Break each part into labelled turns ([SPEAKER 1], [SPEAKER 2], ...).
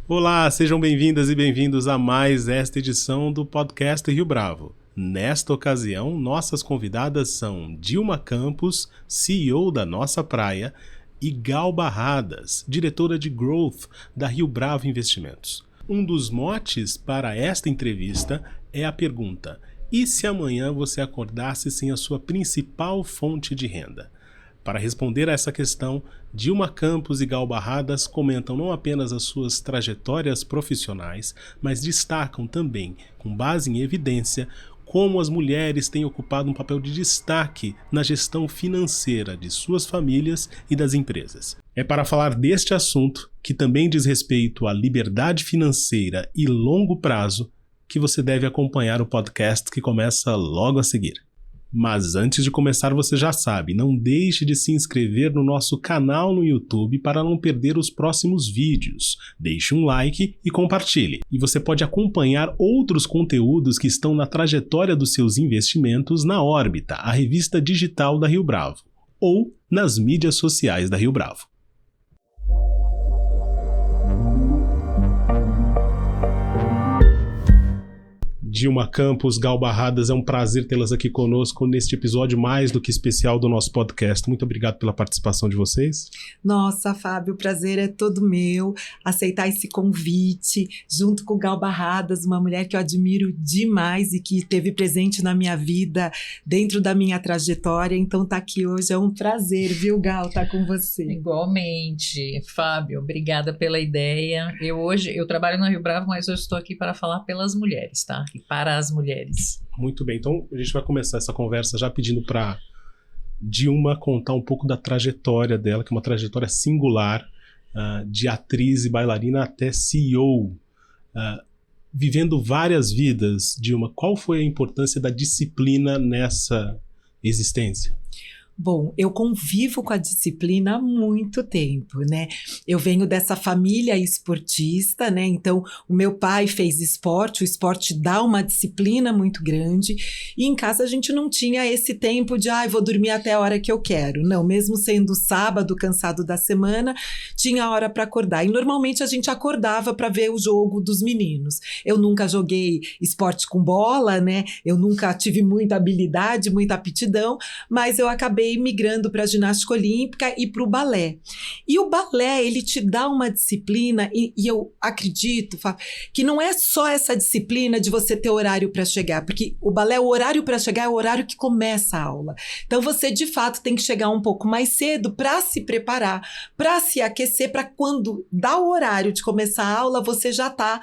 [SPEAKER 1] Olá, sejam bem-vindas e bem-vindos a mais esta edição do podcast Rio Bravo. Nesta ocasião, nossas convidadas são Dilma Campos, CEO da Nossa Praia, e Gal Barradas, diretora de Growth da Rio Bravo Investimentos. Um dos motes para esta entrevista é a pergunta: e se amanhã você acordasse sem a sua principal fonte de renda? Para responder a essa questão, Dilma Campos e Gal Barradas comentam não apenas as suas trajetórias profissionais, mas destacam também, com base em evidência, como as mulheres têm ocupado um papel de destaque na gestão financeira de suas famílias e das empresas. É para falar deste assunto, que também diz respeito à liberdade financeira e longo prazo, que você deve acompanhar o podcast que começa logo a seguir. Mas antes de começar, você já sabe, não deixe de se inscrever no nosso canal no YouTube para não perder os próximos vídeos. Deixe um like e compartilhe. E você pode acompanhar outros conteúdos que estão na trajetória dos seus investimentos na Órbita, a revista digital da Rio Bravo, ou nas mídias sociais da Rio Bravo. Dilma Campos, Gal Barradas, é um prazer tê-las aqui conosco neste episódio mais do que especial do nosso podcast. Muito obrigado pela participação de vocês.
[SPEAKER 2] Nossa, Fábio, o prazer é todo meu aceitar esse convite, junto com Gal Barradas, uma mulher que eu admiro demais e que esteve presente na minha vida, dentro da minha trajetória. Então, tá aqui hoje é um prazer, viu, Gal, tá com você.
[SPEAKER 3] Igualmente, Fábio, obrigada pela ideia. Eu trabalho no Rio Bravo, mas eu estou aqui para falar pelas mulheres, tá? Para as mulheres.
[SPEAKER 1] Muito bem, então a gente vai começar essa conversa já pedindo para Dilma contar um pouco da trajetória dela, que é uma trajetória singular, de atriz e bailarina até CEO, vivendo várias vidas. Dilma, qual foi a importância da disciplina nessa existência?
[SPEAKER 2] Bom, eu convivo com a disciplina há muito tempo, né? Eu venho dessa família esportista, né? Então, o meu pai fez esporte, o esporte dá uma disciplina muito grande, e em casa a gente não tinha esse tempo de, vou dormir até a hora que eu quero. Não, mesmo sendo sábado, cansado da semana, tinha hora para acordar. E normalmente a gente acordava para ver o jogo dos meninos. Eu nunca joguei esporte com bola, né? Eu nunca tive muita habilidade, muita aptidão, mas eu acabei migrando para a ginástica olímpica e para o balé. E o balé, ele te dá uma disciplina, e eu acredito, Fábio, que não é só essa disciplina de você ter horário para chegar, porque o balé, o horário para chegar é o horário que começa a aula. Então você, de fato, tem que chegar um pouco mais cedo para se preparar, para se aquecer, para quando dá o horário de começar a aula, você já está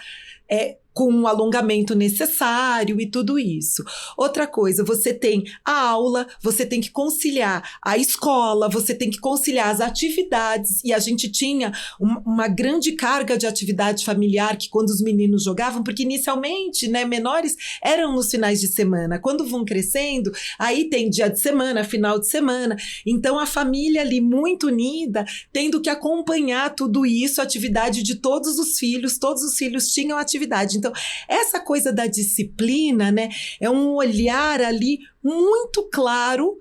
[SPEAKER 2] com o alongamento necessário e tudo isso. Outra coisa, você tem a aula, você tem que conciliar a escola, você tem que conciliar as atividades, e a gente tinha uma grande carga de atividade familiar que quando os meninos jogavam, porque inicialmente, né, menores eram nos finais de semana, quando vão crescendo, aí tem dia de semana, final de semana, então a família ali muito unida, tendo que acompanhar tudo isso, a atividade de todos os filhos tinham atividade. Então, essa coisa da disciplina, né, é um olhar ali muito claro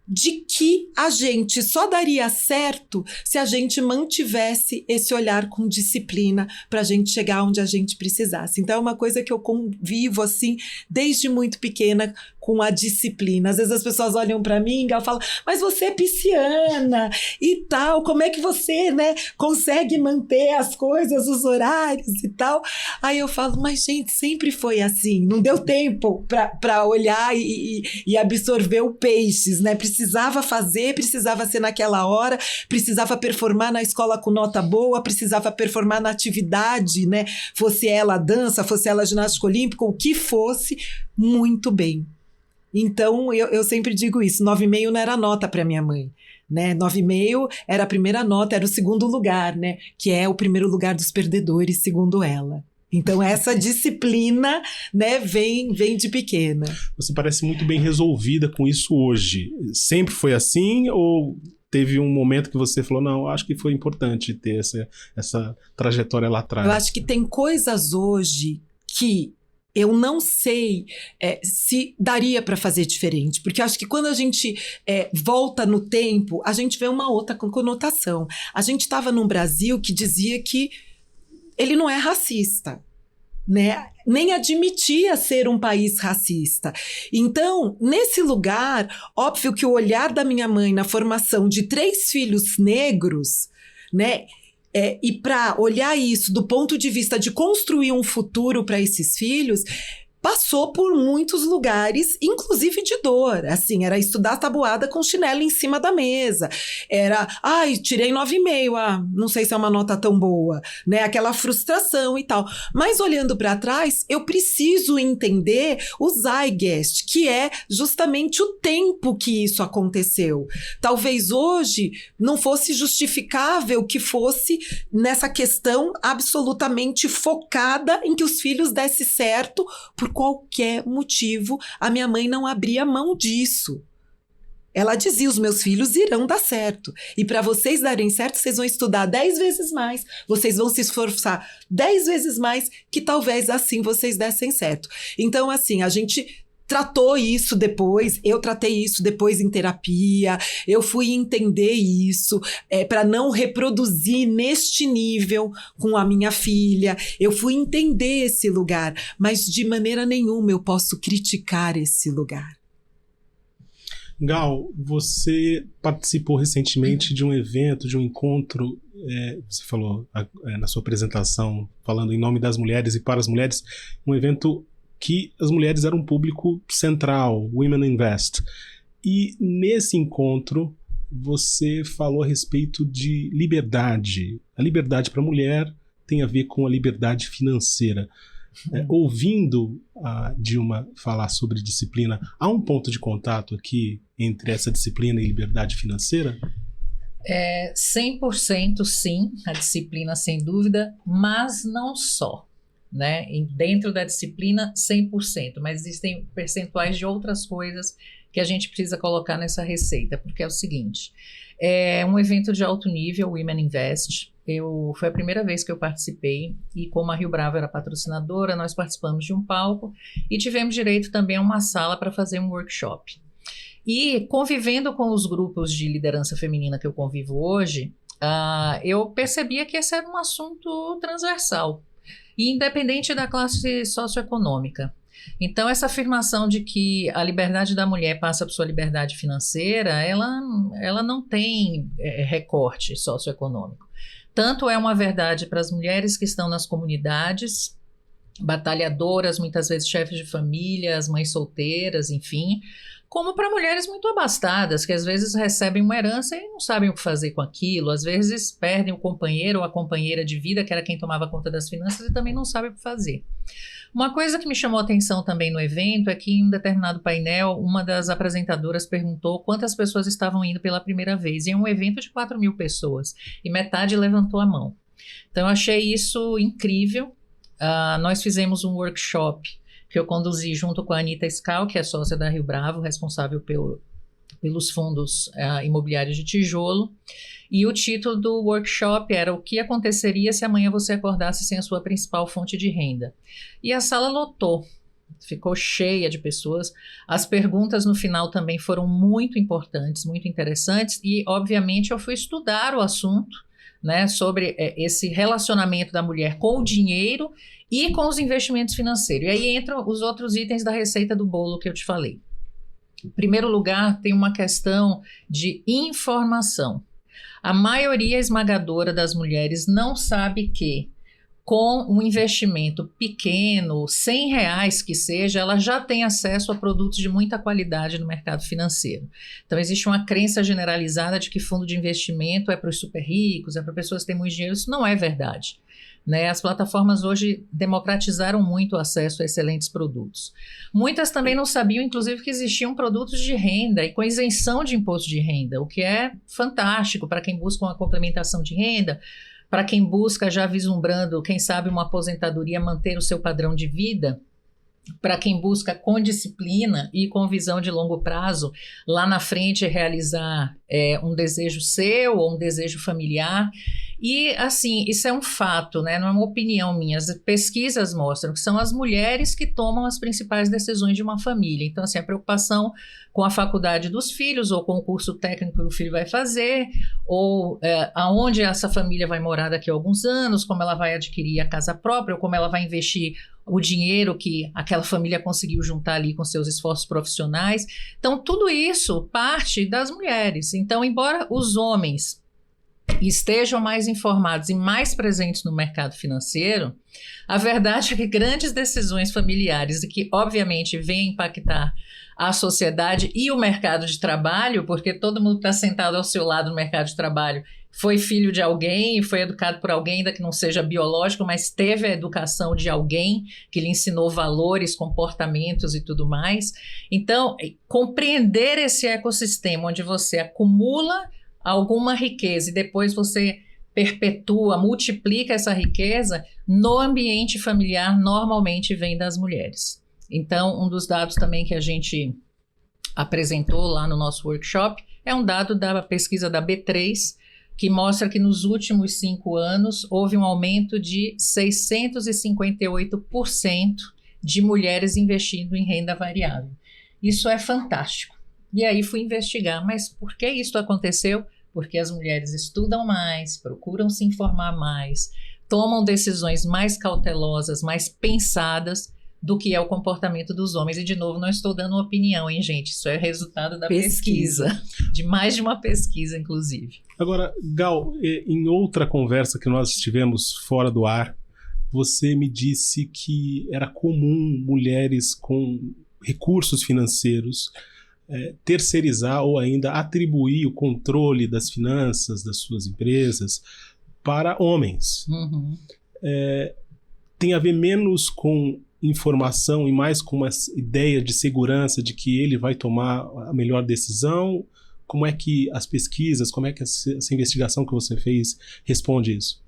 [SPEAKER 2] de que a gente só daria certo se a gente mantivesse esse olhar com disciplina para a gente chegar onde a gente precisasse. Então é uma coisa que eu convivo assim desde muito pequena com a disciplina. Às vezes as pessoas olham para mim e falam, mas você é pisciana e tal, como é que você, né, consegue manter as coisas, os horários e tal? Aí eu falo, mas gente, sempre foi assim, não deu tempo para olhar e absorver o peixes, né? Precisava fazer, precisava ser naquela hora, precisava performar na escola com nota boa, precisava performar na atividade, né? Fosse ela dança, fosse ela ginástica olímpica, o que fosse, muito bem. Então, eu sempre digo isso, 9,5 não era nota para minha mãe, né? 9,5 era a primeira nota, era o segundo lugar, né? Que é o primeiro lugar dos perdedores, segundo ela. Então, essa disciplina, né, vem de pequena.
[SPEAKER 1] Você parece muito bem resolvida com isso hoje. Sempre foi assim ou teve um momento que você falou, não, acho que foi importante ter essa trajetória lá atrás?
[SPEAKER 2] Eu acho que tem coisas hoje que eu não sei se daria para fazer diferente, porque eu acho que quando a gente volta no tempo, a gente vê uma outra conotação. A gente estava num Brasil que dizia que ele não é racista, né? Nem admitia ser um país racista. Então, nesse lugar, óbvio que o olhar da minha mãe na formação de 3 filhos negros, né? E para olhar isso do ponto de vista de construir um futuro para esses filhos, passou por muitos lugares, inclusive de dor. Assim, era estudar tabuada com chinelo em cima da mesa. Era, tirei 9,5, não sei se é uma nota tão boa, né? Aquela frustração e tal. Mas olhando para trás, eu preciso entender o zeitgeist, que é justamente o tempo que isso aconteceu. Talvez hoje não fosse justificável que fosse nessa questão absolutamente focada em que os filhos dessem certo por qualquer motivo. A minha mãe não abria mão disso. Ela dizia, os meus filhos irão dar certo. E para vocês darem certo, vocês vão estudar 10 vezes mais. Vocês vão se esforçar 10 vezes mais, que talvez assim vocês dessem certo. Então, assim, a gente tratou isso depois, eu tratei isso depois em terapia, eu fui entender isso para não reproduzir neste nível com a minha filha, eu fui entender esse lugar, mas de maneira nenhuma eu posso criticar esse lugar.
[SPEAKER 1] Gal, você participou recentemente de um evento, de um encontro, você falou na sua apresentação, falando em nome das mulheres e para as mulheres, um evento que as mulheres eram um público central, Women Invest. E nesse encontro, você falou a respeito de liberdade. A liberdade para a mulher tem a ver com a liberdade financeira. Ouvindo a Dilma falar sobre disciplina, há um ponto de contato aqui entre essa disciplina e liberdade financeira?
[SPEAKER 3] 100% sim, a disciplina sem dúvida, mas não só. Né? Dentro da disciplina 100%, mas existem percentuais de outras coisas que a gente precisa colocar nessa receita, porque é o seguinte, é um evento de alto nível, Women Invest, foi a primeira vez que eu participei e como a Rio Bravo era patrocinadora, nós participamos de um palco e tivemos direito também a uma sala para fazer um workshop. E convivendo com os grupos de liderança feminina que eu convivo hoje, eu percebia que esse era um assunto transversal, e independente da classe socioeconômica. Então, essa afirmação de que a liberdade da mulher passa por sua liberdade financeira, ela não tem recorte socioeconômico. Tanto é uma verdade para as mulheres que estão nas comunidades, batalhadoras, muitas vezes chefes de família, as mães solteiras, enfim, como para mulheres muito abastadas, que às vezes recebem uma herança e não sabem o que fazer com aquilo, às vezes perdem o companheiro ou a companheira de vida, que era quem tomava conta das finanças, e também não sabem o que fazer. Uma coisa que me chamou a atenção também no evento é que em um determinado painel, uma das apresentadoras perguntou quantas pessoas estavam indo pela primeira vez, em um evento de 4.000 pessoas, e metade levantou a mão. Então eu achei isso incrível. Nós fizemos um workshop que eu conduzi junto com a Anita Scal, que é sócia da Rio Bravo, responsável pelos fundos imobiliários de tijolo. E o título do workshop era o que aconteceria se amanhã você acordasse sem a sua principal fonte de renda. E a sala lotou, ficou cheia de pessoas. As perguntas no final também foram muito importantes, muito interessantes. E, obviamente, eu fui estudar o assunto, né, sobre esse relacionamento da mulher com o dinheiro e com os investimentos financeiros. E aí entram os outros itens da receita do bolo que eu te falei. Em primeiro lugar, tem uma questão de informação. A maioria esmagadora das mulheres não sabe que, com um investimento pequeno, R$100 que seja, ela já tem acesso a produtos de muita qualidade no mercado financeiro. Então, existe uma crença generalizada de que fundo de investimento é para os super ricos, é para pessoas que têm muito dinheiro. Isso não é verdade. Né? As plataformas hoje democratizaram muito o acesso a excelentes produtos. Muitas também não sabiam, inclusive, que existiam produtos de renda e com isenção de imposto de renda, o que é fantástico para quem busca uma complementação de renda, para quem busca, já vislumbrando, quem sabe, uma aposentadoria, manter o seu padrão de vida. para quem busca com disciplina e com visão de longo prazo, lá na frente realizar um desejo seu ou um desejo familiar. E, assim, isso é um fato, né? Não é uma opinião minha. As pesquisas mostram que são as mulheres que tomam as principais decisões de uma família. Então, assim, a preocupação com a faculdade dos filhos ou com o curso técnico que o filho vai fazer, ou aonde essa família vai morar daqui a alguns anos, como ela vai adquirir a casa própria, ou como ela vai investir o dinheiro que aquela família conseguiu juntar ali com seus esforços profissionais. Então, tudo isso parte das mulheres. Então, embora os homens estejam mais informados e mais presentes no mercado financeiro, a verdade é que grandes decisões familiares, e que obviamente vêm impactar a sociedade e o mercado de trabalho, porque todo mundo que está sentado ao seu lado no mercado de trabalho foi filho de alguém, foi educado por alguém, ainda que não seja biológico, mas teve a educação de alguém que lhe ensinou valores, comportamentos e tudo mais. Então, compreender esse ecossistema onde você acumula alguma riqueza e depois você perpetua, multiplica essa riqueza no ambiente familiar, normalmente vem das mulheres. Então, um dos dados também que a gente apresentou lá no nosso workshop é um dado da pesquisa da B3, que mostra que nos últimos 5 anos houve um aumento de 658% de mulheres investindo em renda variável. Isso é fantástico. E aí fui investigar, mas por que isso aconteceu? Porque as mulheres estudam mais, procuram se informar mais, tomam decisões mais cautelosas, mais pensadas do que é o comportamento dos homens. E, de novo, não estou dando uma opinião, hein, gente? Isso é resultado da pesquisa. De mais de uma pesquisa, inclusive.
[SPEAKER 1] Agora, Gal, em outra conversa que nós tivemos fora do ar, você me disse que era comum mulheres com recursos financeiros terceirizar ou ainda atribuir o controle das finanças das suas empresas para homens.
[SPEAKER 3] Uhum.
[SPEAKER 1] Tem a ver menos com informação e mais com uma ideia de segurança de que ele vai tomar a melhor decisão? Como é que as pesquisas, como é que essa investigação que você fez responde isso?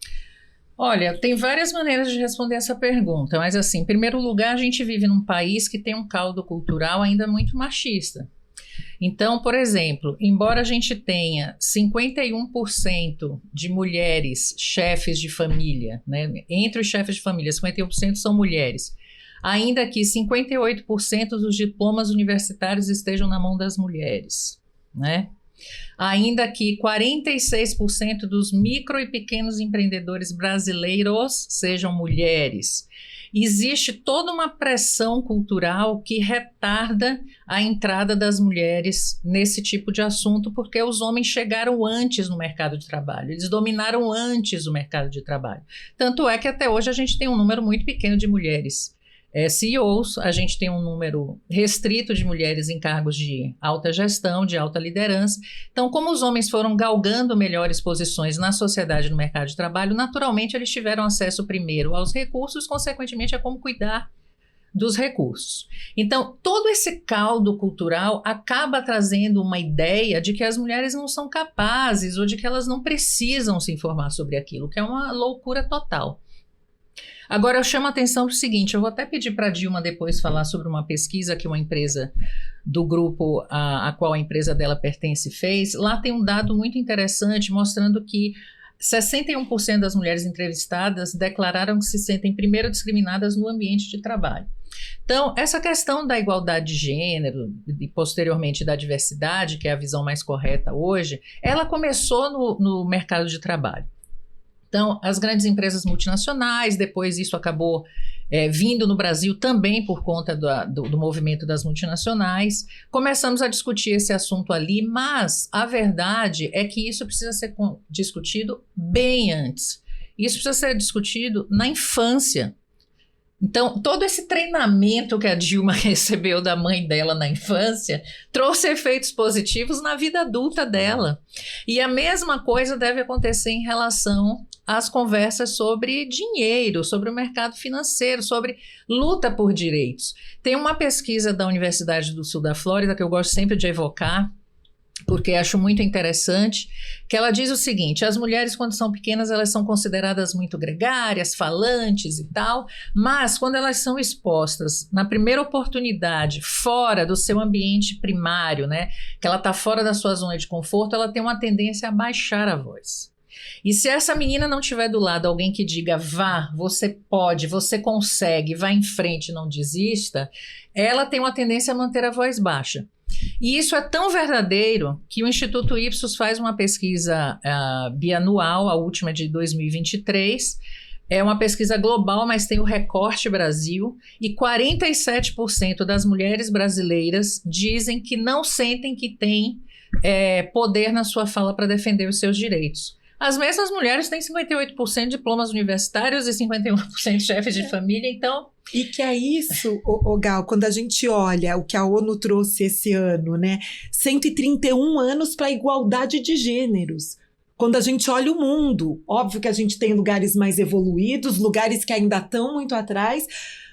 [SPEAKER 3] Olha, tem várias maneiras de responder essa pergunta, mas assim, em primeiro lugar, a gente vive num país que tem um caldo cultural ainda muito machista. Então, por exemplo, embora a gente tenha 51% de mulheres chefes de família, né, entre os chefes de família, 51% são mulheres, ainda que 58% dos diplomas universitários estejam na mão das mulheres, né? Ainda que 46% dos micro e pequenos empreendedores brasileiros sejam mulheres. Existe toda uma pressão cultural que retarda a entrada das mulheres nesse tipo de assunto, porque os homens chegaram antes no mercado de trabalho, eles dominaram antes o mercado de trabalho. Tanto é que até hoje a gente tem um número muito pequeno de mulheres CEOs, a gente tem um número restrito de mulheres em cargos de alta gestão, de alta liderança. Então, como os homens foram galgando melhores posições na sociedade, no mercado de trabalho, naturalmente eles tiveram acesso primeiro aos recursos, consequentemente a como cuidar dos recursos. Então, todo esse caldo cultural acaba trazendo uma ideia de que as mulheres não são capazes ou de que elas não precisam se informar sobre aquilo, que é uma loucura total. Agora, eu chamo a atenção para o seguinte, eu vou até pedir para a Dilma depois falar sobre uma pesquisa que uma empresa do grupo a qual a empresa dela pertence fez. Lá tem um dado muito interessante mostrando que 61% das mulheres entrevistadas declararam que se sentem primeiro discriminadas no ambiente de trabalho. Então, essa questão da igualdade de gênero e posteriormente da diversidade, que é a visão mais correta hoje, ela começou no mercado de trabalho. Então, as grandes empresas multinacionais, depois isso acabou vindo no Brasil também por conta do movimento das multinacionais. Começamos a discutir esse assunto ali, mas a verdade é que isso precisa ser discutido bem antes. Isso precisa ser discutido na infância. Então, todo esse treinamento que a Dilma recebeu da mãe dela na infância trouxe efeitos positivos na vida adulta dela. E a mesma coisa deve acontecer em relação às conversas sobre dinheiro, sobre o mercado financeiro, sobre luta por direitos. Tem uma pesquisa da Universidade do Sul da Flórida que eu gosto sempre de evocar, porque acho muito interessante, que ela diz o seguinte: as mulheres, quando são pequenas, elas são consideradas muito gregárias, falantes e tal, mas quando elas são expostas na primeira oportunidade, fora do seu ambiente primário, né, que ela está fora da sua zona de conforto, ela tem uma tendência a baixar a voz. E se essa menina não tiver do lado alguém que diga, vá, você pode, você consegue, vá em frente, não desista, ela tem uma tendência a manter a voz baixa. E isso é tão verdadeiro que o Instituto Ipsos faz uma pesquisa bianual, a última de 2023, é uma pesquisa global, mas tem o recorte Brasil, e 47% das mulheres brasileiras dizem que não sentem que têm poder na sua fala para defender os seus direitos. As mesmas mulheres têm 58% de diplomas universitários e 51% de chefes de família, então...
[SPEAKER 2] E que é isso, Gal, quando a gente olha o que a ONU trouxe esse ano, né? 131 anos para a igualdade de gêneros. Quando a gente olha o mundo, óbvio que a gente tem lugares mais evoluídos, lugares que ainda estão muito atrás,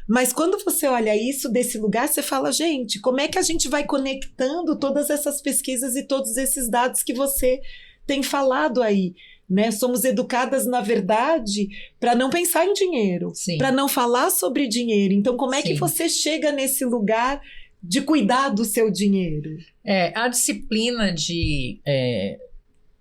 [SPEAKER 2] mas quando você olha isso desse lugar, você fala, gente, como é que a gente vai conectando todas essas pesquisas e todos esses dados que você tem falado aí? Né? Somos educadas, na verdade, para não pensar em dinheiro, para não falar sobre dinheiro. Então, como é que você chega nesse lugar de cuidar do seu dinheiro?
[SPEAKER 3] A disciplina de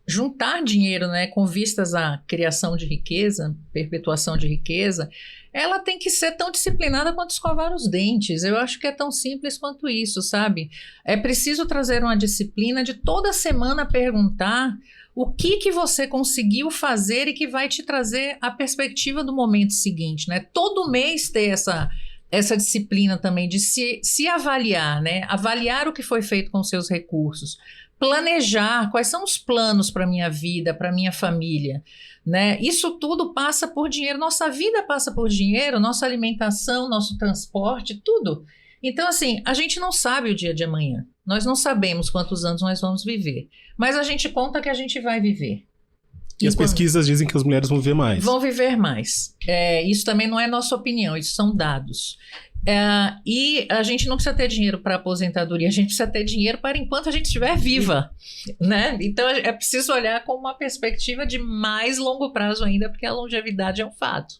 [SPEAKER 3] juntar dinheiro, né, com vistas à criação de riqueza, perpetuação de riqueza, ela tem que ser tão disciplinada quanto escovar os dentes. Eu acho que é tão simples quanto isso, sabe? É preciso trazer uma disciplina de toda semana perguntar o que você conseguiu fazer e que vai te trazer a perspectiva do momento seguinte, né? Todo mês ter essa disciplina também de se avaliar, né? Avaliar o que foi feito com seus recursos, planejar quais são os planos para a minha vida, para a minha família, né? Isso tudo passa por dinheiro, nossa vida passa por dinheiro, nossa alimentação, nosso transporte, tudo. Então, assim, a gente não sabe o dia de amanhã. Nós não sabemos quantos anos nós vamos viver. Mas a gente conta que a gente vai viver.
[SPEAKER 1] E as pesquisas dizem que as mulheres vão viver mais.
[SPEAKER 3] Vão viver mais. Isso também não é nossa opinião, isso são dados. E a gente não precisa ter dinheiro para aposentadoria, a gente precisa ter dinheiro para enquanto a gente estiver viva, né? Então é preciso olhar com uma perspectiva de mais longo prazo ainda, porque a longevidade é um fato.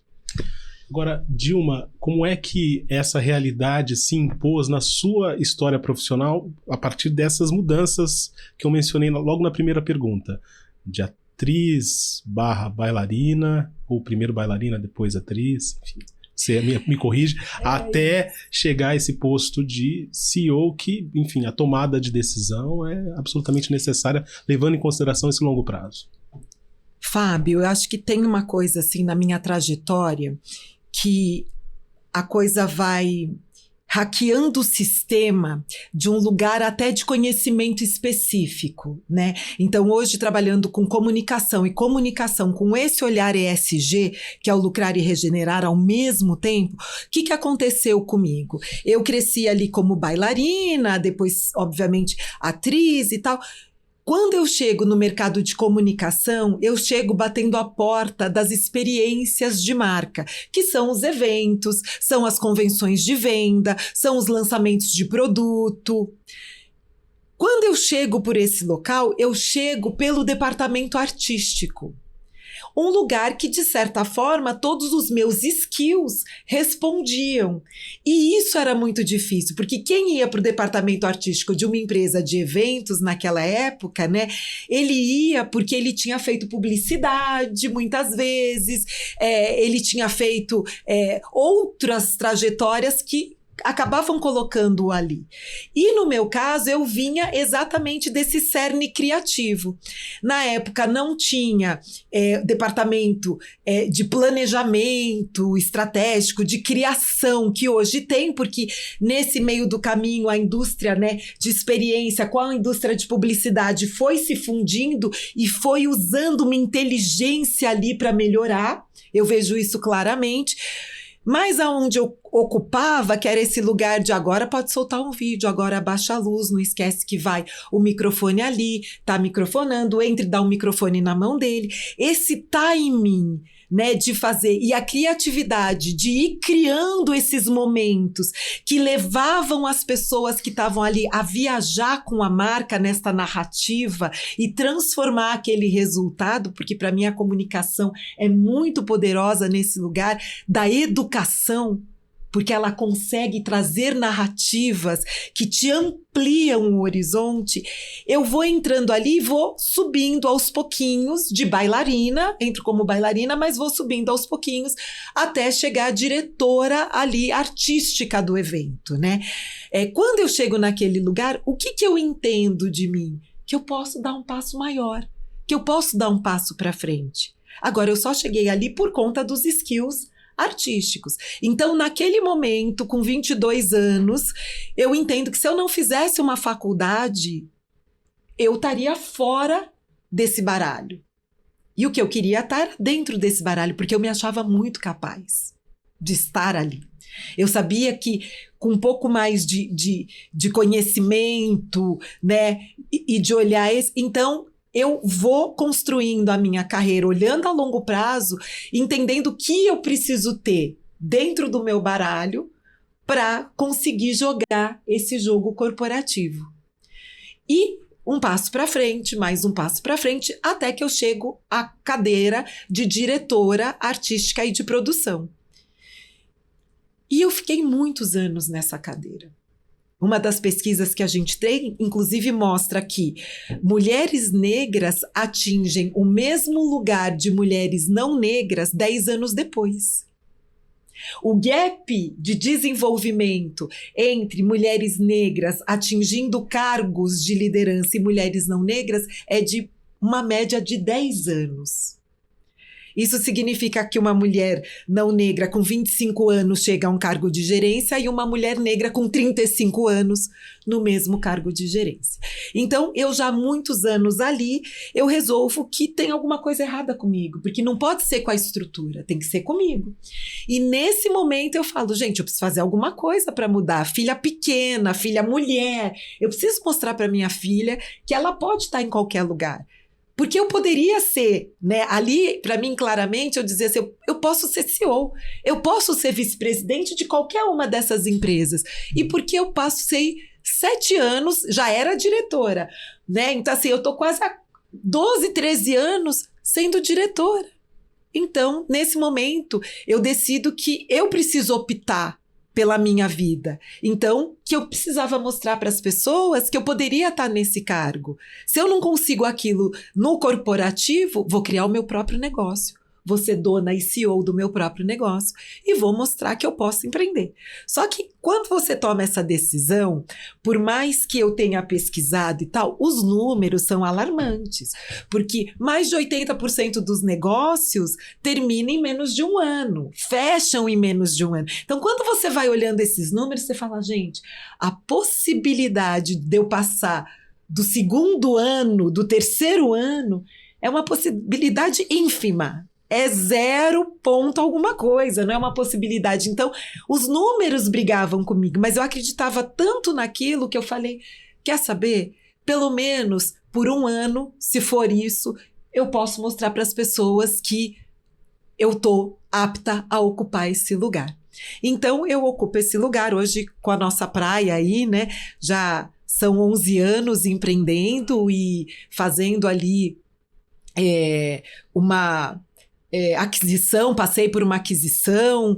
[SPEAKER 1] Agora, Dilma, como é que essa realidade se impôs na sua história profissional a partir dessas mudanças que eu mencionei logo na primeira pergunta? De atriz / bailarina, ou primeiro bailarina, depois atriz, enfim, você me corrige, até chegar a esse posto de CEO que, enfim, a tomada de decisão é absolutamente necessária, levando em consideração esse longo prazo.
[SPEAKER 2] Fábio, eu acho que tem uma coisa assim na minha trajetória que a coisa vai hackeando o sistema de um lugar até de conhecimento específico, né? Então, hoje, trabalhando com comunicação e comunicação com esse olhar ESG, que é o lucrar e regenerar ao mesmo tempo, o que aconteceu comigo? Eu cresci ali como bailarina, depois, obviamente, atriz e tal. Quando eu chego no mercado de comunicação, eu chego batendo a porta das experiências de marca, que são os eventos, são as convenções de venda, são os lançamentos de produto. Quando eu chego por esse local, eu chego pelo departamento artístico. Um lugar que, de certa forma, todos os meus skills respondiam. E isso era muito difícil, porque quem ia para o departamento artístico de uma empresa de eventos naquela época, né, ele ia porque ele tinha feito publicidade muitas vezes, ele tinha feito outras trajetórias que acabavam colocando-o ali. E no meu caso, eu vinha exatamente desse cerne criativo. Na época não tinha departamento de planejamento estratégico, de criação, que hoje tem, porque nesse meio do caminho a indústria, né, de experiência com a indústria de publicidade foi se fundindo e foi usando uma inteligência ali para melhorar. Eu vejo isso claramente. Mas aonde eu ocupava, que era esse lugar de agora pode soltar um vídeo, agora abaixa a luz, não esquece que vai o microfone ali, tá microfonando, entre e dá um microfone na mão dele. Esse timing, né, de fazer, e a criatividade de ir criando esses momentos que levavam as pessoas que estavam ali a viajar com a marca nesta narrativa e transformar aquele resultado, porque para mim a comunicação é muito poderosa nesse lugar da educação, porque ela consegue trazer narrativas que te ampliam o horizonte. Eu vou entrando ali e vou subindo aos pouquinhos de bailarina, entro como bailarina, mas vou subindo aos pouquinhos até chegar a diretora ali artística do evento, né? Quando eu chego naquele lugar, o que eu entendo de mim? Que eu posso dar um passo maior, que eu posso dar um passo para frente. Agora, eu só cheguei ali por conta dos skills artísticos. Então, naquele momento, com 22 anos, eu entendo que se eu não fizesse uma faculdade, eu estaria fora desse baralho. E o que eu queria estar dentro desse baralho, porque eu me achava muito capaz de estar ali. Eu sabia que com um pouco mais de conhecimento, né, e de olhar então eu vou construindo a minha carreira, olhando a longo prazo, entendendo o que eu preciso ter dentro do meu baralho para conseguir jogar esse jogo corporativo. E um passo para frente, mais um passo para frente, até que eu chego à cadeira de diretora artística e de produção. E eu fiquei muitos anos nessa cadeira. Uma das pesquisas que a gente tem, inclusive, mostra que mulheres negras atingem o mesmo lugar de mulheres não negras 10 anos depois. O gap de desenvolvimento entre mulheres negras atingindo cargos de liderança e mulheres não negras é de uma média de 10 anos. Isso significa que uma mulher não negra com 25 anos chega a um cargo de gerência e uma mulher negra com 35 anos no mesmo cargo de gerência. Então, eu já há muitos anos ali, eu resolvo que tem alguma coisa errada comigo, porque não pode ser com a estrutura, tem que ser comigo. E nesse momento eu falo, gente, eu preciso fazer alguma coisa para mudar. Filha pequena, filha mulher, eu preciso mostrar para minha filha que ela pode estar em qualquer lugar. Porque eu poderia ser, né, ali, para mim, claramente, eu dizia assim, eu posso ser CEO, eu posso ser vice-presidente de qualquer uma dessas empresas. E porque eu passei 7 anos, já era diretora, né? Então, assim, eu tô quase há 12, 13 anos sendo diretora. Então, nesse momento, eu decido que eu preciso optar pela minha vida. Então, que eu precisava mostrar para as pessoas que eu poderia estar nesse cargo. Se eu não consigo aquilo no corporativo, vou criar o meu próprio negócio. Vou ser dona e CEO do meu próprio negócio e vou mostrar que eu posso empreender. Só que quando você toma essa decisão, por mais que eu tenha pesquisado e tal, os números são alarmantes, porque mais de 80% dos negócios terminam em menos de um ano, fecham em menos de um ano. Então, quando você vai olhando esses números, você fala, gente, a possibilidade de eu passar do 2º ano, do 3º ano, é uma possibilidade ínfima. É 0 ponto alguma coisa, não é uma possibilidade. Então, os números brigavam comigo, mas eu acreditava tanto naquilo que eu falei, quer saber? Pelo menos por um ano, se for isso, eu posso mostrar para as pessoas que eu estou apta a ocupar esse lugar. Então, eu ocupo esse lugar hoje com a nossa praia aí, né? Já são 11 anos empreendendo e fazendo ali uma... aquisição, passei por uma aquisição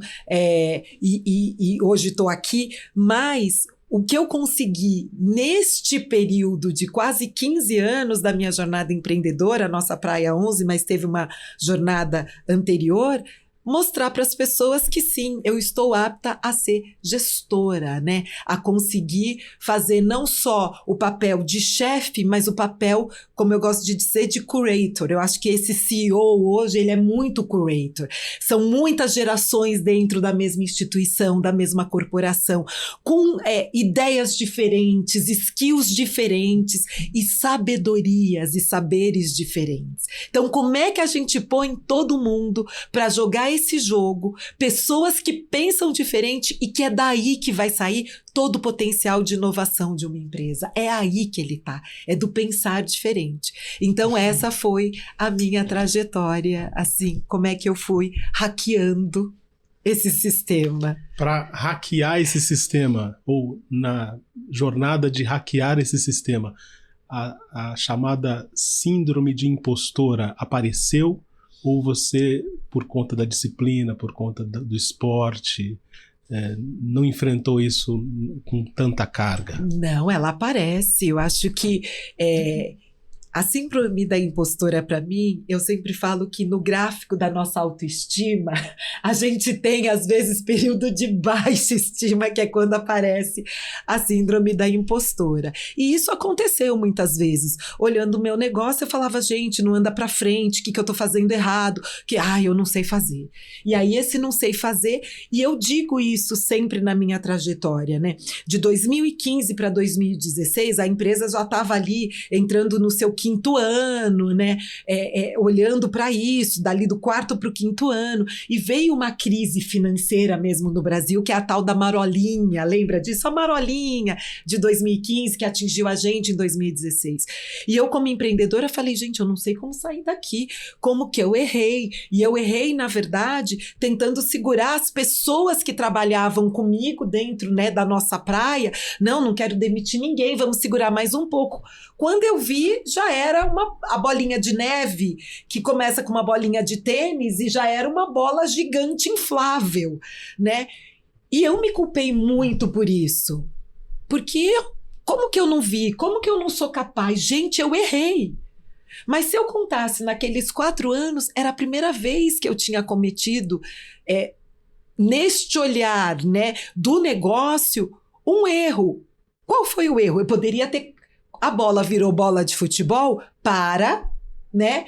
[SPEAKER 2] e hoje estou aqui, mas o que eu consegui neste período de quase 15 anos da minha jornada empreendedora, nossa praia 11, mas teve uma jornada anterior, mostrar para as pessoas que sim, eu estou apta a ser gestora, né? A conseguir fazer não só o papel de chefe, mas o papel, como eu gosto de dizer, de curator. Eu acho que esse CEO hoje, ele é muito curator. São muitas gerações dentro da mesma instituição, da mesma corporação, com ideias diferentes, skills diferentes e sabedorias e saberes diferentes. Então, como é que a gente põe todo mundo para jogar virar esse jogo, pessoas que pensam diferente e que é daí que vai sair todo o potencial de inovação de uma empresa. É aí que ele está, é do pensar diferente. Então essa foi a minha trajetória, assim, como é que eu fui hackeando esse sistema.
[SPEAKER 1] Para hackear esse sistema, ou na jornada de hackear esse sistema, a chamada síndrome de impostora apareceu? Ou você, por conta da disciplina, por conta do esporte, não enfrentou isso com tanta carga?
[SPEAKER 2] Não, ela aparece. Eu acho que a síndrome da impostora, para mim, eu sempre falo que no gráfico da nossa autoestima, a gente tem, às vezes, período de baixa estima, que é quando aparece a síndrome da impostora. E isso aconteceu muitas vezes. Olhando o meu negócio, eu falava, gente, não anda para frente, o que eu tô fazendo errado? Que, eu não sei fazer. E aí, esse não sei fazer, e eu digo isso sempre na minha trajetória, né? De 2015 para 2016, a empresa já estava ali, entrando no seu 5º ano, né? Olhando para isso, dali do 4º para o 5º ano, e veio uma crise financeira mesmo no Brasil, que é a tal da marolinha, lembra disso? A marolinha de 2015, que atingiu a gente em 2016. E eu, como empreendedora, falei, gente, eu não sei como sair daqui, como que eu errei. E eu errei, na verdade, tentando segurar as pessoas que trabalhavam comigo dentro, né, da nossa praia. Não quero demitir ninguém, vamos segurar mais um pouco. Quando eu vi, já era a bolinha de neve, que começa com uma bolinha de tênis e já era uma bola gigante inflável, né? E eu me culpei muito por isso. Porque como que eu não vi? Como que eu não sou capaz? Gente, eu errei. Mas se eu contasse naqueles 4 anos, era a primeira vez que eu tinha cometido, neste olhar, né, do negócio, um erro. Qual foi o erro? Eu poderia ter... A bola virou bola de futebol, né?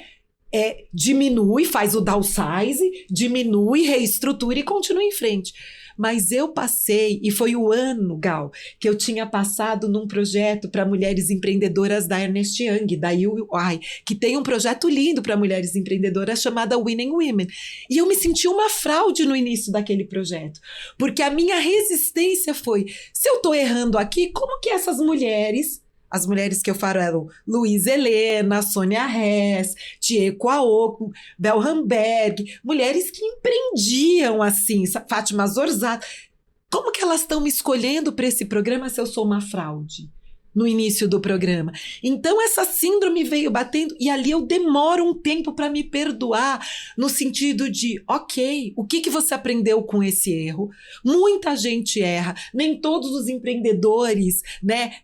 [SPEAKER 2] Diminui, faz o downsize, diminui, reestrutura e continua em frente. Mas eu passei, e foi o ano, Gal, que eu tinha passado num projeto para mulheres empreendedoras da Ernst Young, da UI, que tem um projeto lindo para mulheres empreendedoras chamada Winning Women. E eu me senti uma fraude no início daquele projeto, porque a minha resistência foi, se eu estou errando aqui, como que essas mulheres... As mulheres que eu falo eram Luísa Helena, Sônia Hess, Tieko Aoki, Bel Hamberg, mulheres que empreendiam assim, Fátima Zorzat. Como que elas estão me escolhendo para esse programa se eu sou uma fraude? No início do programa. Então essa síndrome veio batendo e ali eu demoro um tempo para me perdoar, no sentido de, ok, o que você aprendeu com esse erro? Muita gente erra, nem todos os empreendedores, né,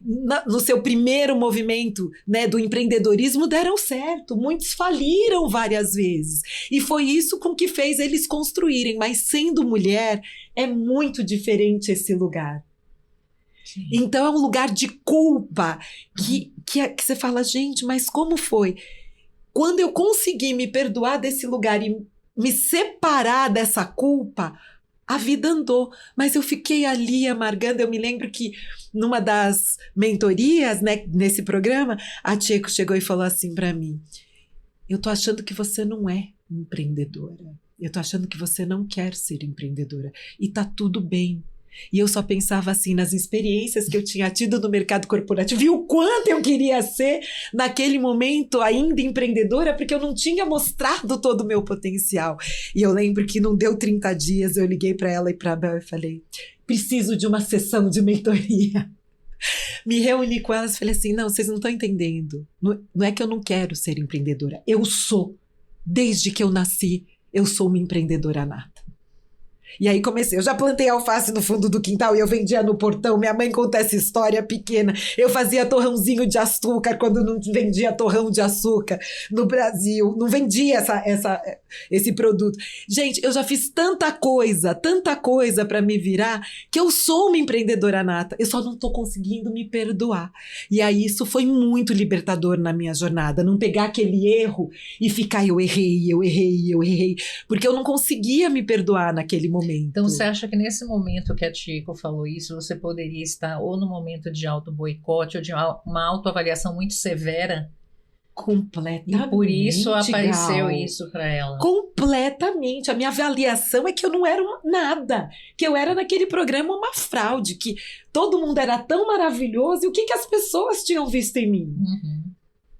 [SPEAKER 2] no seu primeiro movimento, né, do empreendedorismo deram certo, muitos faliram várias vezes e foi isso com que fez eles construírem, mas sendo mulher é muito diferente esse lugar. Sim. Então é um lugar de culpa que você fala, gente, mas como foi? Quando eu consegui me perdoar desse lugar e me separar dessa culpa, a vida andou, mas eu fiquei ali amargando. Eu me lembro que numa das mentorias, né, nesse programa, a Tieko chegou e falou assim para mim, eu tô achando que você não é empreendedora, eu tô achando que você não quer ser empreendedora e tá tudo bem. E eu só pensava assim nas experiências que eu tinha tido no mercado corporativo e o quanto eu queria ser naquele momento ainda empreendedora, porque eu não tinha mostrado todo o meu potencial. E eu lembro que não deu 30 dias, eu liguei para ela e para a Bel e falei, preciso de uma sessão de mentoria. Me reuni com elas e falei assim, não, vocês não estão entendendo. Não é que eu não quero ser empreendedora, eu sou. Desde que eu nasci, eu sou uma empreendedora nata. E aí comecei, eu já plantei alface no fundo do quintal e eu vendia no portão, minha mãe conta essa história pequena, eu fazia torrãozinho de açúcar quando não vendia torrão de açúcar no Brasil, não vendia esse produto. Gente, eu já fiz tanta coisa para me virar, que eu sou uma empreendedora nata, eu só não tô conseguindo me perdoar. E aí isso foi muito libertador na minha jornada, não pegar aquele erro e ficar eu errei, porque eu não conseguia me perdoar naquele momento.
[SPEAKER 3] Então, você acha que nesse momento que a Tieko falou isso, você poderia estar ou no momento de auto-boicote ou de uma autoavaliação muito severa?
[SPEAKER 2] Completamente.
[SPEAKER 3] E por isso apareceu
[SPEAKER 2] Gal.
[SPEAKER 3] isso para ela.
[SPEAKER 2] Completamente. A minha avaliação é que eu não era nada. Que eu era naquele programa uma fraude. Que todo mundo era tão maravilhoso. E o que as pessoas tinham visto em mim?
[SPEAKER 3] Uhum.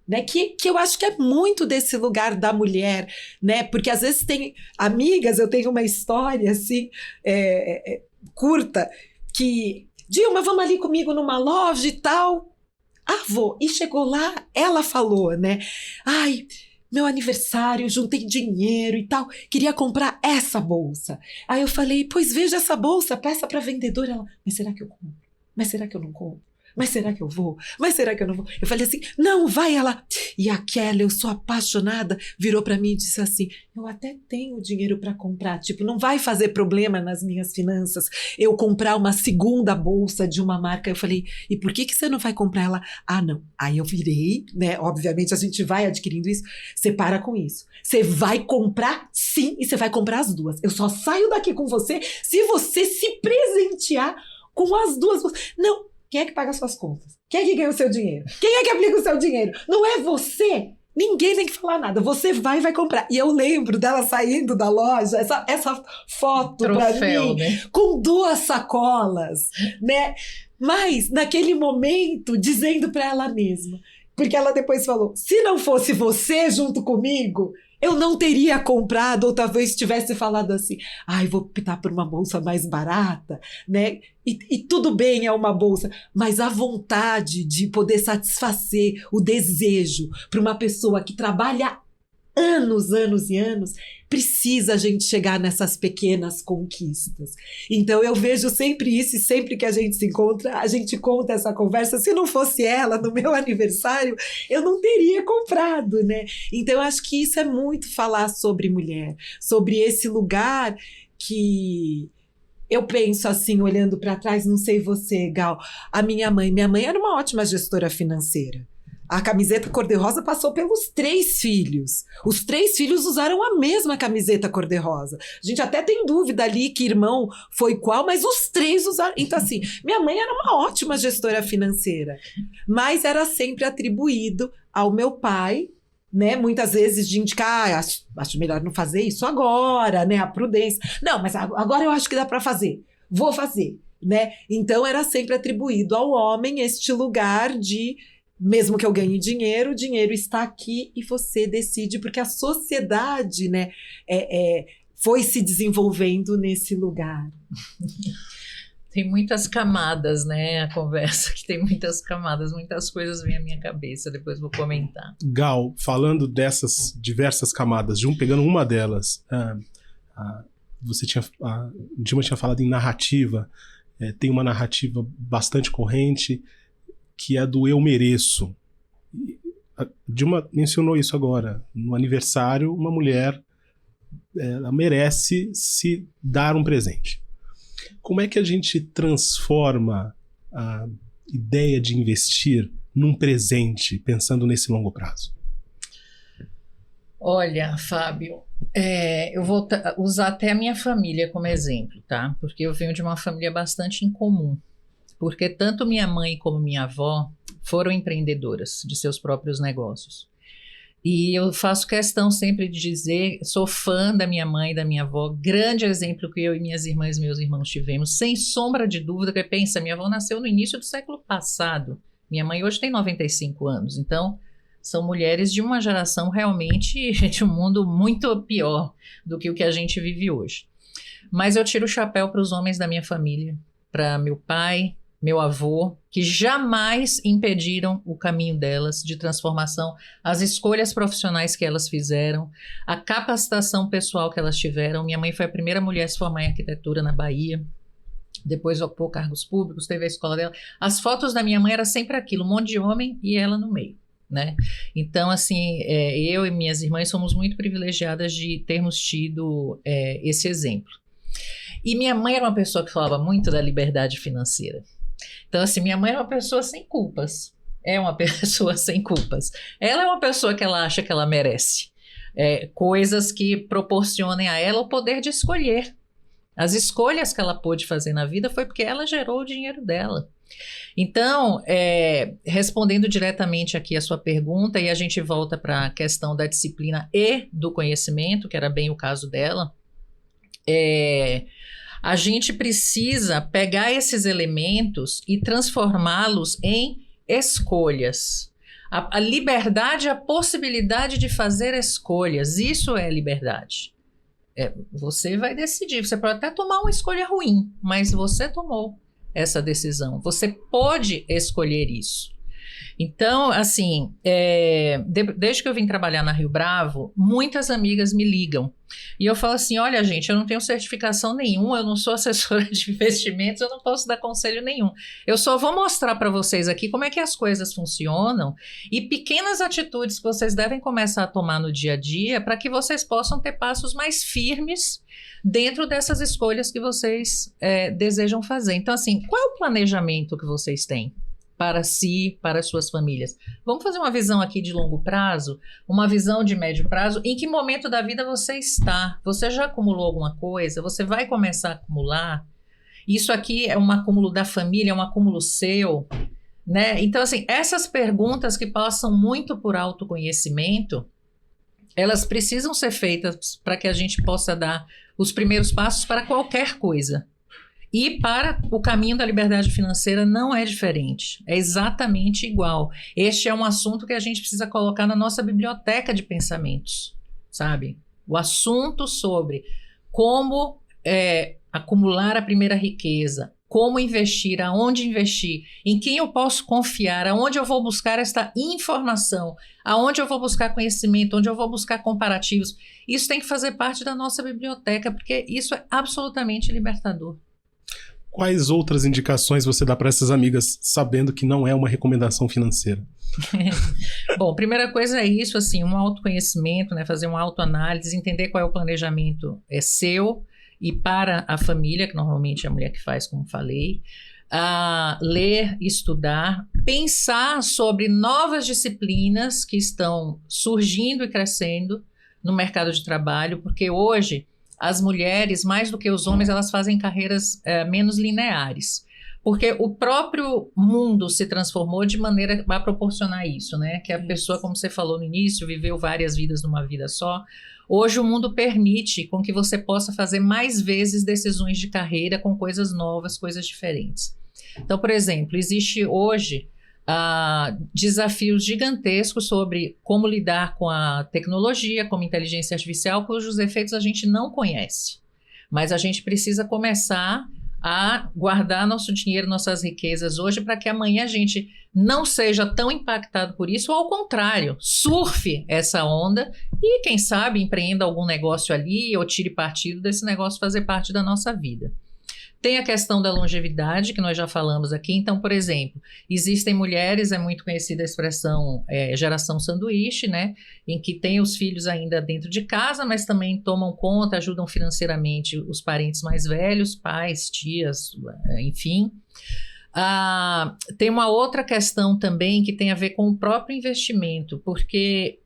[SPEAKER 2] Né? Que eu acho que é muito desse lugar da mulher. Né? Porque às vezes tem amigas, eu tenho uma história assim, curta, que... Dilma, vamos ali comigo numa loja e tal... Ah, vou. E chegou lá, ela falou, né? Ai, meu aniversário, juntei dinheiro e tal, queria comprar essa bolsa. Aí eu falei, pois veja essa bolsa, peça para a vendedora. Ela, mas será que eu compro? Mas será que eu não compro? Mas será que eu vou? Mas será que eu não vou? Eu falei assim, não, vai ela. E aquela, eu sou apaixonada, virou para mim e disse assim, eu até tenho dinheiro para comprar, tipo, não vai fazer problema nas minhas finanças eu comprar uma segunda bolsa de uma marca. Eu falei, e por que você não vai comprar? Ela, ah, não. Aí eu virei, né, obviamente a gente vai adquirindo isso, você para com isso. Você vai comprar sim e você vai comprar as duas. Eu só saio daqui com você se você se presentear com as duas. Não. Quem é que paga as suas contas? Quem é que ganha o seu dinheiro? Quem é que aplica o seu dinheiro? Não é você. Ninguém tem que falar nada. Você vai comprar. E eu lembro dela saindo da loja, essa foto para mim, né? Com 2 sacolas, né? Mas, naquele momento, dizendo para ela mesma. Porque ela depois falou, se não fosse você junto comigo... eu não teria comprado, ou talvez tivesse falado assim, ai, vou optar por uma bolsa mais barata, né? E tudo bem, é uma bolsa, mas a vontade de poder satisfazer o desejo para uma pessoa que trabalha anos e anos, precisa a gente chegar nessas pequenas conquistas. Então eu vejo sempre isso, e sempre que a gente se encontra, a gente conta essa conversa. Se não fosse ela no meu aniversário, eu não teria comprado, né? Então eu acho que isso é muito falar sobre mulher, sobre esse lugar que... eu penso assim, olhando para trás, não sei você, Gal, a minha mãe era uma ótima gestora financeira. A camiseta cor-de-rosa passou pelos 3 filhos. Os 3 filhos usaram a mesma camiseta cor-de-rosa. A gente até tem dúvida ali que irmão foi qual, mas os 3 usaram. Então, assim, minha mãe era uma ótima gestora financeira, mas era sempre atribuído ao meu pai, né? Muitas vezes de indicar, acho melhor não fazer isso agora, né? A prudência. Não, mas agora eu acho que dá para fazer. Vou fazer, né? Então, era sempre atribuído ao homem este lugar de... mesmo que eu ganhe dinheiro, o dinheiro está aqui e você decide, porque a sociedade, né, foi se desenvolvendo nesse lugar.
[SPEAKER 3] Tem muitas camadas, né, a conversa, que tem muitas camadas, muitas coisas vêm à minha cabeça, depois vou comentar.
[SPEAKER 1] Gal, falando dessas diversas camadas, pegando uma delas, Dilma tinha falado em narrativa, tem uma narrativa bastante corrente, que é do eu mereço. A Dilma mencionou isso agora. No aniversário, uma mulher ela merece se dar um presente. Como é que a gente transforma a ideia de investir num presente, pensando nesse longo prazo?
[SPEAKER 3] Olha, Fábio, eu vou usar até a minha família como exemplo, tá? Porque eu venho de uma família bastante incomum. Porque tanto minha mãe como minha avó foram empreendedoras de seus próprios negócios. E eu faço questão sempre de dizer, sou fã da minha mãe e da minha avó, grande exemplo que eu e minhas irmãs e meus irmãos tivemos, sem sombra de dúvida, que pensa, minha avó nasceu no início do século passado, minha mãe hoje tem 95 anos, então são mulheres de uma geração realmente de um mundo muito pior do que o que a gente vive hoje. Mas eu tiro o chapéu para os homens da minha família, para meu pai, meu avô, que jamais impediram o caminho delas de transformação, as escolhas profissionais que elas fizeram, a capacitação pessoal que elas tiveram. Minha mãe foi a primeira mulher a se formar em arquitetura na Bahia, depois ocupou cargos públicos, teve a escola dela. As fotos da minha mãe era sempre aquilo, um monte de homem e ela no meio, né? Então, assim, eu e minhas irmãs somos muito privilegiadas de termos tido esse exemplo. E minha mãe era uma pessoa que falava muito da liberdade financeira. Então, assim, minha mãe é uma pessoa sem culpas. É uma pessoa sem culpas. Ela é uma pessoa que ela acha que ela merece coisas que proporcionem a ela o poder de escolher As escolhas que ela pôde fazer na vida foi porque ela gerou o dinheiro dela. Então, respondendo diretamente aqui a sua pergunta, e a gente volta para a questão da disciplina e do conhecimento, que era bem o caso dela, a gente precisa pegar esses elementos e transformá-los em escolhas. A liberdade, a possibilidade de fazer escolhas, isso é liberdade. Você vai decidir, você pode até tomar uma escolha ruim, mas você tomou essa decisão. Você pode escolher isso. Então, assim, desde que eu vim trabalhar na Rio Bravo, muitas amigas me ligam. E eu falo assim, olha, gente, eu não tenho certificação nenhuma, eu não sou assessora de investimentos, eu não posso dar conselho nenhum. Eu só vou mostrar para vocês aqui como é que as coisas funcionam e pequenas atitudes que vocês devem começar a tomar no dia a dia para que vocês possam ter passos mais firmes dentro dessas escolhas que vocês desejam fazer. Então, assim, qual é o planejamento que vocês têm para si, para as suas famílias? Vamos fazer uma visão aqui de longo prazo, uma visão de médio prazo. Em que momento da vida você está? Você já acumulou alguma coisa? Você vai começar a acumular? Isso aqui é um acúmulo da família, é um acúmulo seu, né? Então, assim, essas perguntas que passam muito por autoconhecimento, elas precisam ser feitas para que a gente possa dar os primeiros passos para qualquer coisa. E para o caminho da liberdade financeira não é diferente, é exatamente igual. Este é um assunto que a gente precisa colocar na nossa biblioteca de pensamentos, sabe? O assunto sobre como acumular a primeira riqueza, como investir, aonde investir, em quem eu posso confiar, aonde eu vou buscar esta informação, aonde eu vou buscar conhecimento, onde eu vou buscar comparativos. Isso tem que fazer parte da nossa biblioteca, porque isso é absolutamente libertador.
[SPEAKER 1] Quais outras indicações você dá para essas amigas, sabendo que não é uma recomendação financeira?
[SPEAKER 3] Bom, primeira coisa é isso, assim, um autoconhecimento, né, fazer uma autoanálise, entender qual é o planejamento seu e para a família, que normalmente é a mulher que faz, como falei. Ler, estudar, pensar sobre novas disciplinas que estão surgindo e crescendo no mercado de trabalho, porque hoje as mulheres, mais do que os homens, elas fazem carreiras menos lineares. Porque o próprio mundo se transformou de maneira a proporcionar isso, né? Que a pessoa, como você falou no início, viveu várias vidas numa vida só. Hoje o mundo permite com que você possa fazer mais vezes decisões de carreira com coisas novas, coisas diferentes. Então, por exemplo, existe hoje desafios gigantescos sobre como lidar com a tecnologia, como inteligência artificial, cujos efeitos a gente não conhece. Mas a gente precisa começar a guardar nosso dinheiro, nossas riquezas hoje, para que amanhã a gente não seja tão impactado por isso, ou ao contrário, surfe essa onda e, quem sabe, empreenda algum negócio ali ou tire partido desse negócio fazer parte da nossa vida. Tem a questão da longevidade, que nós já falamos aqui. Então, por exemplo, existem mulheres, é muito conhecida a expressão geração sanduíche, né? Em que tem os filhos ainda dentro de casa, mas também tomam conta, ajudam financeiramente os parentes mais velhos, pais, tias, enfim. Tem uma outra questão também que tem a ver com o próprio investimento, porque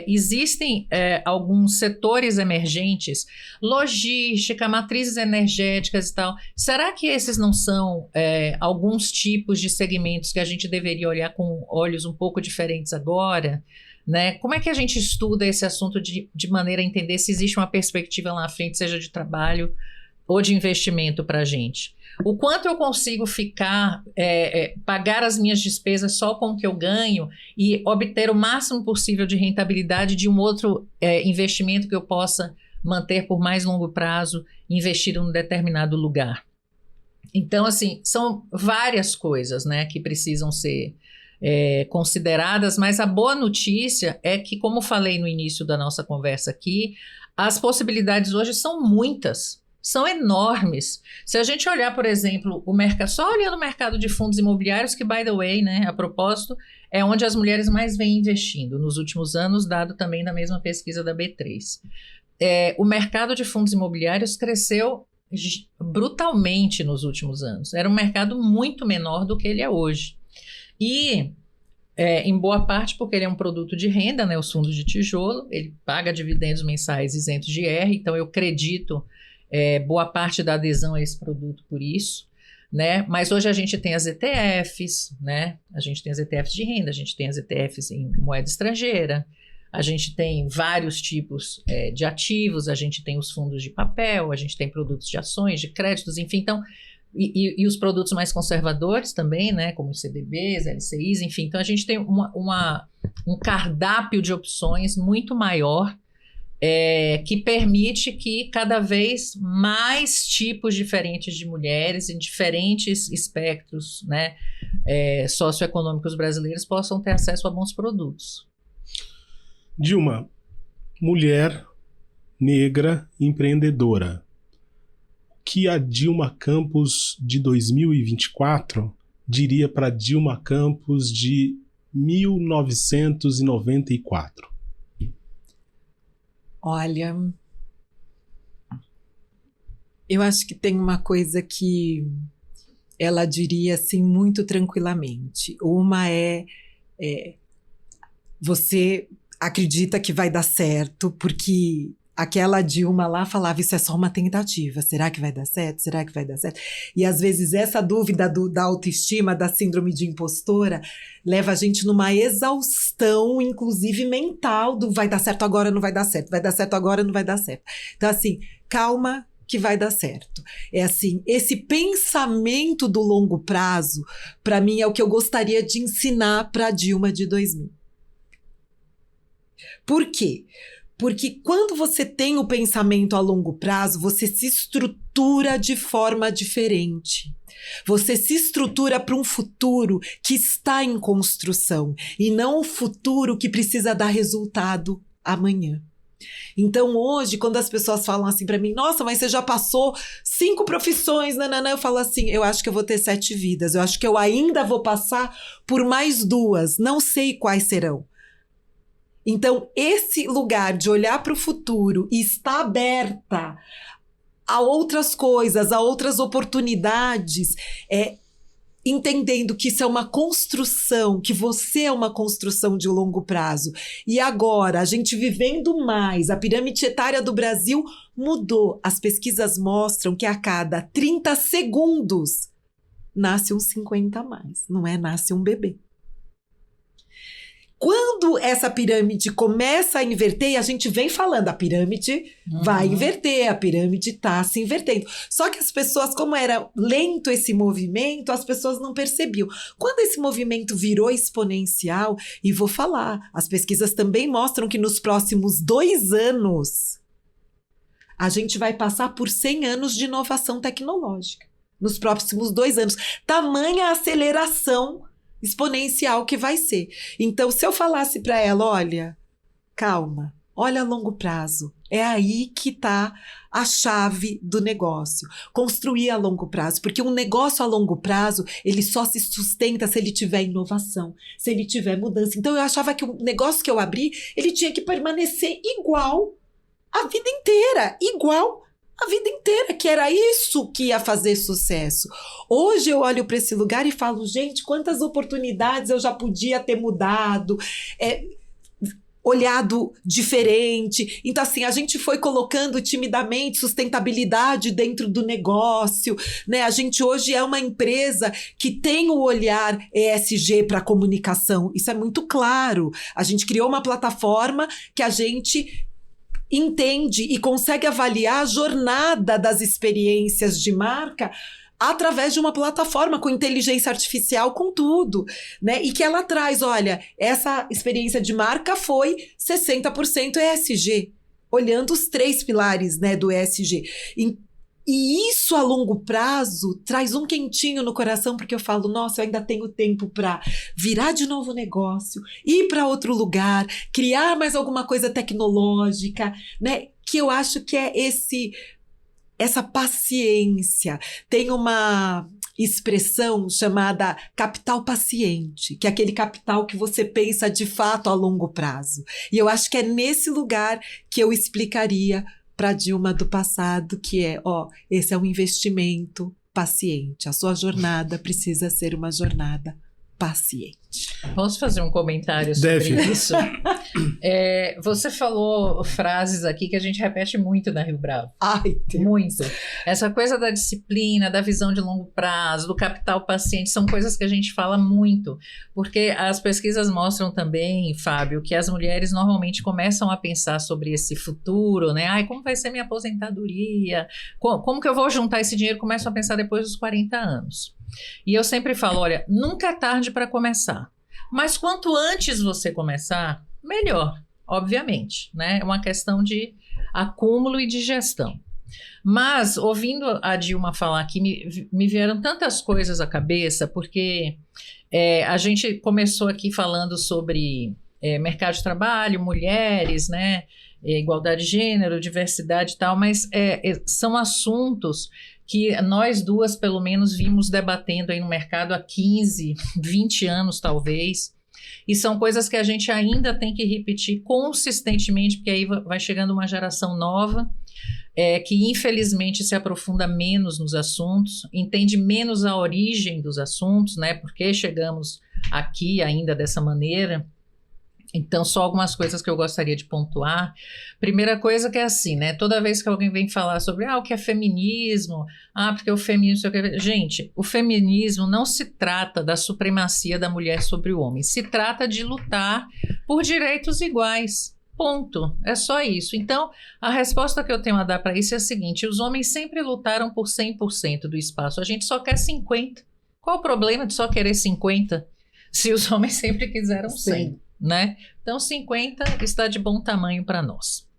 [SPEAKER 3] existem alguns setores emergentes, logística, matrizes energéticas e tal. Será que esses não são alguns tipos de segmentos que a gente deveria olhar com olhos um pouco diferentes agora? Né? Como é que a gente estuda esse assunto de maneira a entender se existe uma perspectiva lá na frente, seja de trabalho ou de investimento para a gente? O quanto eu consigo pagar as minhas despesas só com o que eu ganho e obter o máximo possível de rentabilidade de um outro investimento que eu possa manter por mais longo prazo, investido em determinado lugar. Então, assim, são várias coisas, né, que precisam ser consideradas, mas a boa notícia é que, como falei no início da nossa conversa aqui, as possibilidades hoje são muitas. São enormes. Se a gente olhar, por exemplo, o mercado, só olhando o mercado de fundos imobiliários, que, by the way, né, a propósito, é onde as mulheres mais vêm investindo nos últimos anos, dado também da mesma pesquisa da B3. O mercado de fundos imobiliários cresceu brutalmente nos últimos anos. Era um mercado muito menor do que ele é hoje. E, em boa parte, porque ele é um produto de renda, né, os fundos de tijolo, ele paga dividendos mensais isentos de IR, então eu acredito boa parte da adesão a esse produto por isso, né? Mas hoje a gente tem as ETFs, né? A gente tem as ETFs de renda, a gente tem as ETFs em moeda estrangeira, a gente tem vários tipos de ativos, a gente tem os fundos de papel, a gente tem produtos de ações, de créditos, enfim, então, e os produtos mais conservadores também, né? Como os CDBs, LCIs, enfim, então a gente tem um cardápio de opções muito maior, que permite que cada vez mais tipos diferentes de mulheres em diferentes espectros, né, socioeconômicos brasileiros possam ter acesso a bons produtos.
[SPEAKER 1] Dilma, mulher negra empreendedora, o que a Dilma Campos de 2024 diria para Dilma Campos de 1994?
[SPEAKER 2] Olha, eu acho que tem uma coisa que ela diria assim muito tranquilamente. Uma você acredita que vai dar certo, porque aquela Dilma lá falava, isso é só uma tentativa, será que vai dar certo? Será que vai dar certo? E às vezes essa dúvida da autoestima, da síndrome de impostora, leva a gente numa exaustão, inclusive mental, do vai dar certo agora, não vai dar certo, vai dar certo agora, não vai dar certo. Então assim, calma que vai dar certo. É assim, esse pensamento do longo prazo, para mim é o que eu gostaria de ensinar para a Dilma de 2000. Por quê? Porque quando você tem o pensamento a longo prazo, você se estrutura de forma diferente. Você se estrutura para um futuro que está em construção e não o futuro que precisa dar resultado amanhã. Então hoje, quando as pessoas falam assim para mim, nossa, mas você já passou 5 profissões, nananã, eu falo assim, eu acho que eu vou ter 7 vidas, eu acho que eu ainda vou passar por mais 2, não sei quais serão. Então, esse lugar de olhar para o futuro e estar aberta a outras coisas, a outras oportunidades, entendendo que isso é uma construção, que você é uma construção de longo prazo. E agora, a gente vivendo mais, a pirâmide etária do Brasil mudou. As pesquisas mostram que a cada 30 segundos nasce um 50 a mais, não é? Nasce um bebê. Quando essa pirâmide começa a inverter, e a gente vem falando, a pirâmide vai inverter, a pirâmide está se invertendo. Só que as pessoas, como era lento esse movimento, as pessoas não percebiam. Quando esse movimento virou exponencial, e vou falar, as pesquisas também mostram que nos próximos 2 anos, a gente vai passar por 100 anos de inovação tecnológica. Nos próximos 2 anos. Tamanha aceleração exponencial que vai ser. Então, se eu falasse para ela, olha, calma, olha a longo prazo, é aí que está a chave do negócio. Construir a longo prazo, porque um negócio a longo prazo, ele só se sustenta se ele tiver inovação, se ele tiver mudança. Então, eu achava que o negócio que eu abri, ele tinha que permanecer igual a vida inteira, igual a vida inteira, que era isso que ia fazer sucesso. Hoje eu olho para esse lugar e falo, gente, quantas oportunidades eu já podia ter mudado, olhado diferente. Então, assim, a gente foi colocando timidamente sustentabilidade dentro do negócio, né? A gente hoje é uma empresa que tem o olhar ESG para a comunicação. Isso é muito claro. A gente criou uma plataforma que a gente entende e consegue avaliar a jornada das experiências de marca através de uma plataforma com inteligência artificial, com tudo, né? E que ela traz, olha, essa experiência de marca foi 60% ESG, olhando os 3 pilares, né, do ESG. E isso a longo prazo traz um quentinho no coração, porque eu falo, nossa, eu ainda tenho tempo para virar de novo o negócio, ir para outro lugar, criar mais alguma coisa tecnológica, né? Que eu acho que é essa paciência. Tem uma expressão chamada capital paciente, que é aquele capital que você pensa de fato a longo prazo. E eu acho que é nesse lugar que eu explicaria para Dilma do passado, que esse é um investimento paciente. A sua jornada precisa ser uma jornada paciente.
[SPEAKER 3] Posso fazer um comentário sobre isso? Você falou frases aqui que a gente repete muito na Rio Bravo.
[SPEAKER 2] Ai, Deus.
[SPEAKER 3] Muito. Essa coisa da disciplina, da visão de longo prazo, do capital paciente, são coisas que a gente fala muito. Porque as pesquisas mostram também, Fábio, que as mulheres normalmente começam a pensar sobre esse futuro, né? Ai, como vai ser minha aposentadoria? Como que eu vou juntar esse dinheiro? Começam a pensar depois dos 40 anos. E eu sempre falo, olha, nunca é tarde para começar. Mas quanto antes você começar, melhor, obviamente, né? É uma questão de acúmulo e de gestão. Mas, ouvindo a Dilma falar aqui, me vieram tantas coisas à cabeça, porque a gente começou aqui falando sobre mercado de trabalho, mulheres, né? Igualdade de gênero, diversidade e tal, mas são assuntos que nós duas, pelo menos, vimos debatendo aí no mercado há 15, 20 anos, talvez. E são coisas que a gente ainda tem que repetir consistentemente, porque aí vai chegando uma geração nova, que infelizmente se aprofunda menos nos assuntos, entende menos a origem dos assuntos, né? Porque chegamos aqui ainda dessa maneira. Então, só algumas coisas que eu gostaria de pontuar. Primeira coisa que é assim, né? Toda vez que alguém vem falar sobre o que é feminismo, porque o feminismo... Gente, o feminismo não se trata da supremacia da mulher sobre o homem. Se trata de lutar por direitos iguais. Ponto. É só isso. Então, a resposta que eu tenho a dar para isso é a seguinte: os homens sempre lutaram por 100% do espaço. A gente só quer 50%. Qual o problema de só querer 50%? Se os homens sempre quiseram 100%. Sim. Né? Então 50 está de bom tamanho para nós.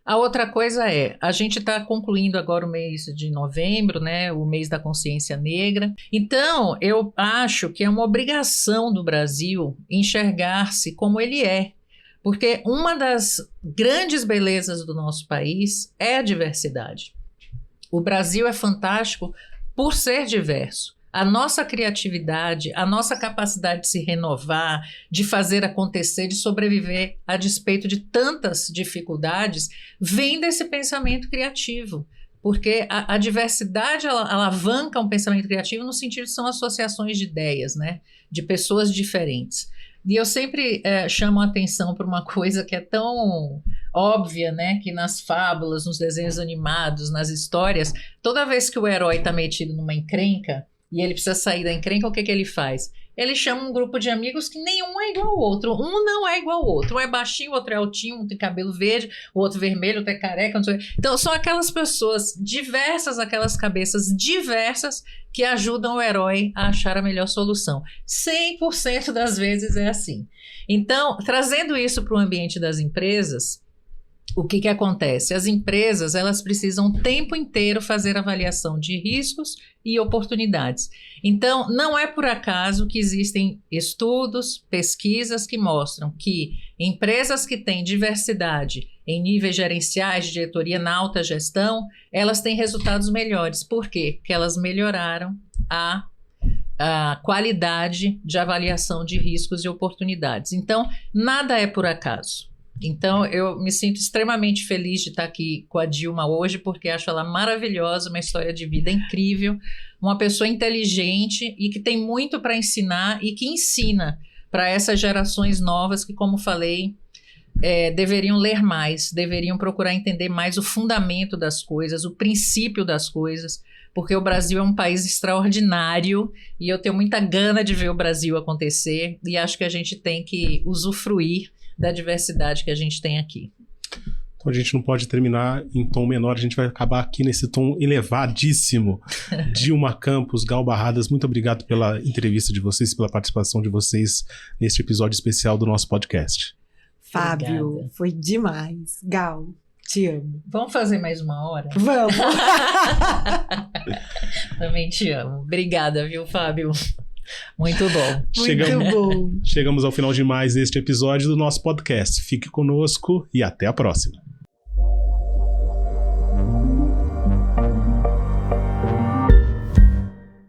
[SPEAKER 3] A outra coisa a gente está concluindo agora o mês de novembro, né? O mês da consciência negra. Então eu acho que é uma obrigação do Brasil enxergar-se como ele é, porque uma das grandes belezas do nosso país é a diversidade. O Brasil é fantástico por ser diverso. A nossa criatividade, a nossa capacidade de se renovar, de fazer acontecer, de sobreviver a despeito de tantas dificuldades, vem desse pensamento criativo. Porque a diversidade ela alavanca um pensamento criativo no sentido de são associações de ideias, né? De pessoas diferentes. E eu sempre chamo a atenção para uma coisa que é tão óbvia, né? Que nas fábulas, nos desenhos animados, nas histórias, toda vez que o herói está metido numa encrenca, e ele precisa sair da encrenca, o que ele faz? Ele chama um grupo de amigos que nenhum é igual ao outro. Um não é igual ao outro. Um é baixinho, o outro é altinho, um tem cabelo verde, o outro vermelho, o outro é careca. Não sei. Então, são aquelas pessoas diversas, aquelas cabeças diversas que ajudam o herói a achar a melhor solução. 100% das vezes é assim. Então, trazendo isso para o ambiente das empresas, o que acontece? As empresas, elas precisam o tempo inteiro fazer avaliação de riscos e oportunidades. Então, não é por acaso que existem estudos, pesquisas que mostram que empresas que têm diversidade em níveis gerenciais, de diretoria na alta gestão, elas têm resultados melhores. Por quê? Porque elas melhoraram a qualidade de avaliação de riscos e oportunidades. Então, nada é por acaso. Então, eu me sinto extremamente feliz de estar aqui com a Dilma hoje, porque acho ela maravilhosa, uma história de vida incrível, uma pessoa inteligente e que tem muito para ensinar e que ensina para essas gerações novas que, como falei, deveriam ler mais, deveriam procurar entender mais o fundamento das coisas, o princípio das coisas, porque o Brasil é um país extraordinário e eu tenho muita gana de ver o Brasil acontecer e acho que a gente tem que usufruir da diversidade que a gente tem aqui.
[SPEAKER 1] Então a gente não pode terminar em tom menor, a gente vai acabar aqui nesse tom elevadíssimo. Dilma Campos, Gal Barradas, muito obrigado pela entrevista de vocês, pela participação de vocês neste episódio especial do nosso podcast.
[SPEAKER 2] Fábio,
[SPEAKER 3] Obrigada.
[SPEAKER 2] Foi demais. Gal, te amo.
[SPEAKER 3] Vamos fazer mais uma hora?
[SPEAKER 2] Vamos!
[SPEAKER 3] Também te amo. Obrigada, viu, Fábio? Muito bom.
[SPEAKER 2] Muito bom.
[SPEAKER 1] Chegamos ao final de mais este episódio do nosso podcast. Fique conosco e até a próxima.